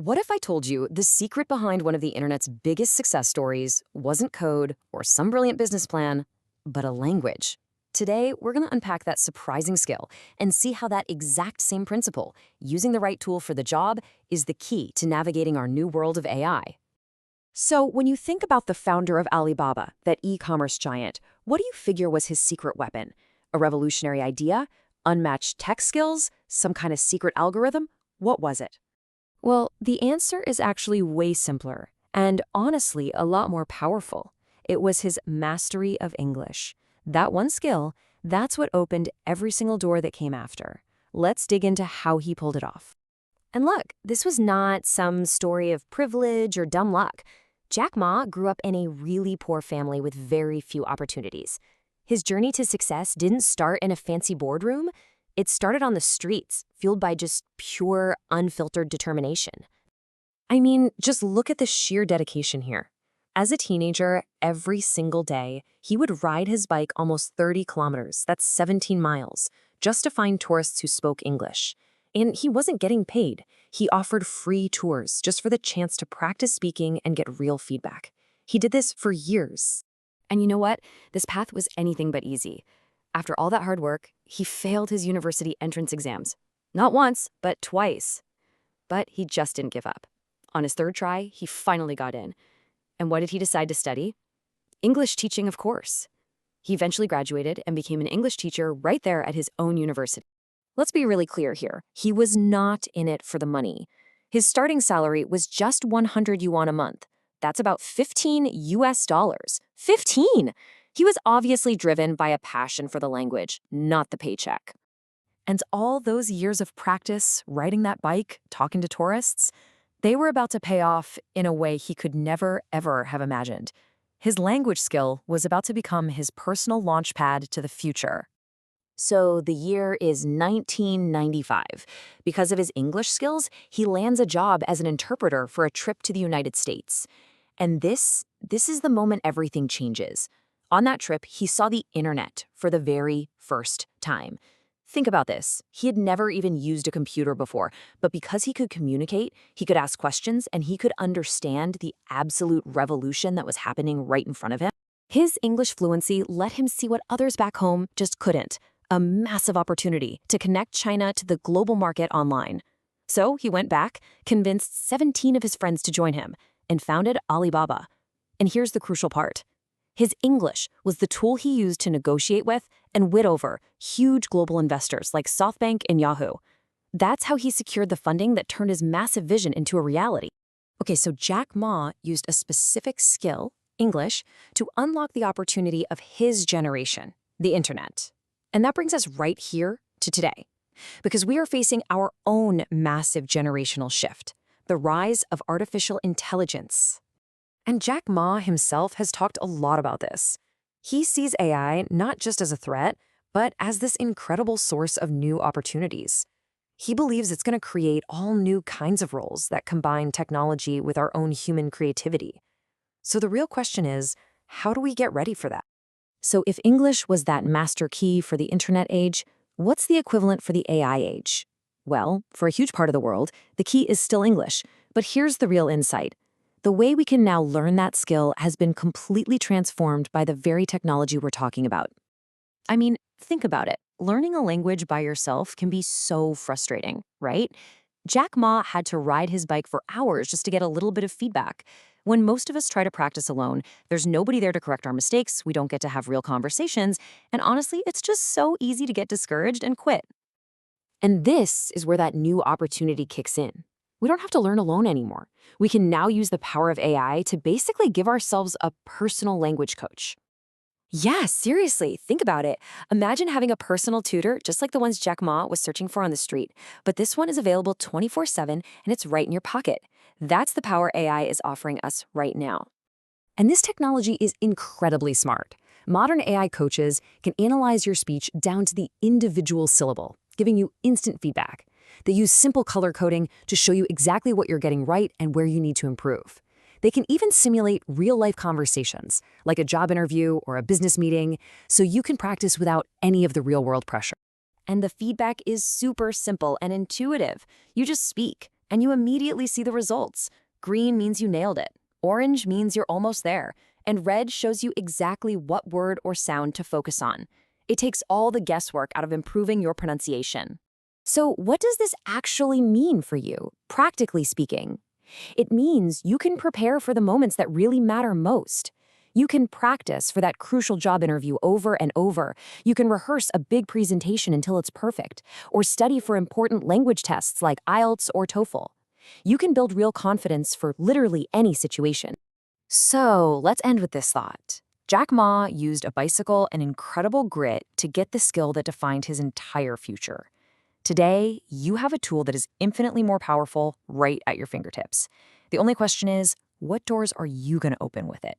What if I told you the secret behind one of the internet's biggest success stories wasn't code or some brilliant business plan, but a language? Today, we're going to unpack that surprising skill and see how that exact same principle, using the right tool for the job, is the key to navigating our new world of AI. So, when you think about the founder of Alibaba, that e-commerce giant, what do you figure was his secret weapon? A revolutionary idea? Unmatched tech skills? Some kind of secret algorithm? What was it? Well, the answer is actually way simpler, and honestly, a lot more powerful. It was his mastery of English. That one skill, that's what opened every single door that came after. Let's dig into how he pulled it off. And look, this was not some story of privilege or dumb luck. Jack Ma grew up in a really poor family with very few opportunities. His journey to success didn't start in a fancy boardroom. It started on the streets, fueled by just pure, unfiltered determination. I mean, just look at the sheer dedication here. As a teenager, every single day, he would ride his bike almost 30 kilometers, that's 17 miles, just to find tourists who spoke English. And he wasn't getting paid. He offered free tours just for the chance to practice speaking and get real feedback. He did this for years. And you know what? This path was anything but easy. After all that hard work, he failed his university entrance exams. Not once, but twice. But he just didn't give up. On his third try, he finally got in. And what did he decide to study? English teaching, of course. He eventually graduated and became an English teacher right there at his own university. Let's be really clear here. He was not in it for the money. His starting salary was just 100 yuan a month. That's about 15 US dollars. 15! He was obviously driven by a passion for the language, not the paycheck. And all those years of practice, riding that bike, talking to tourists, they were about to pay off in a way he could never, ever have imagined. His language skill was about to become his personal launchpad to the future. So the year is 1995. Because of his English skills, he lands a job as an interpreter for a trip to the United States. And this is the moment everything changes. On that trip, he saw the internet for the very first time. Think about this. He had never even used a computer before, but because he could communicate, he could ask questions, and he could understand the absolute revolution that was happening right in front of him. His English fluency let him see what others back home just couldn't, a massive opportunity to connect China to the global market online. So he went back, convinced 17 of his friends to join him, and founded Alibaba. And here's the crucial part. His English was the tool he used to negotiate with and win over huge global investors like SoftBank and Yahoo. That's how he secured the funding that turned his massive vision into a reality. Okay, so Jack Ma used a specific skill, English, to unlock the opportunity of his generation, the internet. And that brings us right here to today, because we are facing our own massive generational shift, the rise of artificial intelligence. And Jack Ma himself has talked a lot about this. He sees AI not just as a threat, but as this incredible source of new opportunities. He believes it's going to create all new kinds of roles that combine technology with our own human creativity. So the real question is, how do we get ready for that? So if English was that master key for the internet age, what's the equivalent for the AI age? Well, for a huge part of the world, the key is still English. But here's the real insight. The way we can now learn that skill has been completely transformed by the very technology we're talking about. I mean, think about it. Learning a language by yourself can be so frustrating, right? Jack Ma had to ride his bike for hours just to get a little bit of feedback. When most of us try to practice alone, there's nobody there to correct our mistakes, we don't get to have real conversations, and honestly, it's just so easy to get discouraged and quit. And this is where that new opportunity kicks in. We don't have to learn alone anymore. We can now use the power of AI to basically give ourselves a personal language coach. Yeah, seriously, think about it. Imagine having a personal tutor just like the ones Jack Ma was searching for on the street, but this one is available 24/7 and it's right in your pocket. That's the power AI is offering us right now. And this technology is incredibly smart. Modern AI coaches can analyze your speech down to the individual syllable, giving you instant feedback. They use simple color coding to show you exactly what you're getting right and where you need to improve. They can even simulate real-life conversations, like a job interview or a business meeting, so you can practice without any of the real-world pressure. And the feedback is super simple and intuitive. You just speak, and you immediately see the results. Green means you nailed it. Orange means you're almost there. And red shows you exactly what word or sound to focus on. It takes all the guesswork out of improving your pronunciation. So, what does this actually mean for you, practically speaking? It means you can prepare for the moments that really matter most. You can practice for that crucial job interview over and over. You can rehearse a big presentation until it's perfect, or study for important language tests like IELTS or TOEFL. You can build real confidence for literally any situation. So, let's end with this thought. Jack Ma used a bicycle and incredible grit to get the skill that defined his entire future. Today, you have a tool that is infinitely more powerful right at your fingertips. The only question is, what doors are you going to open with it?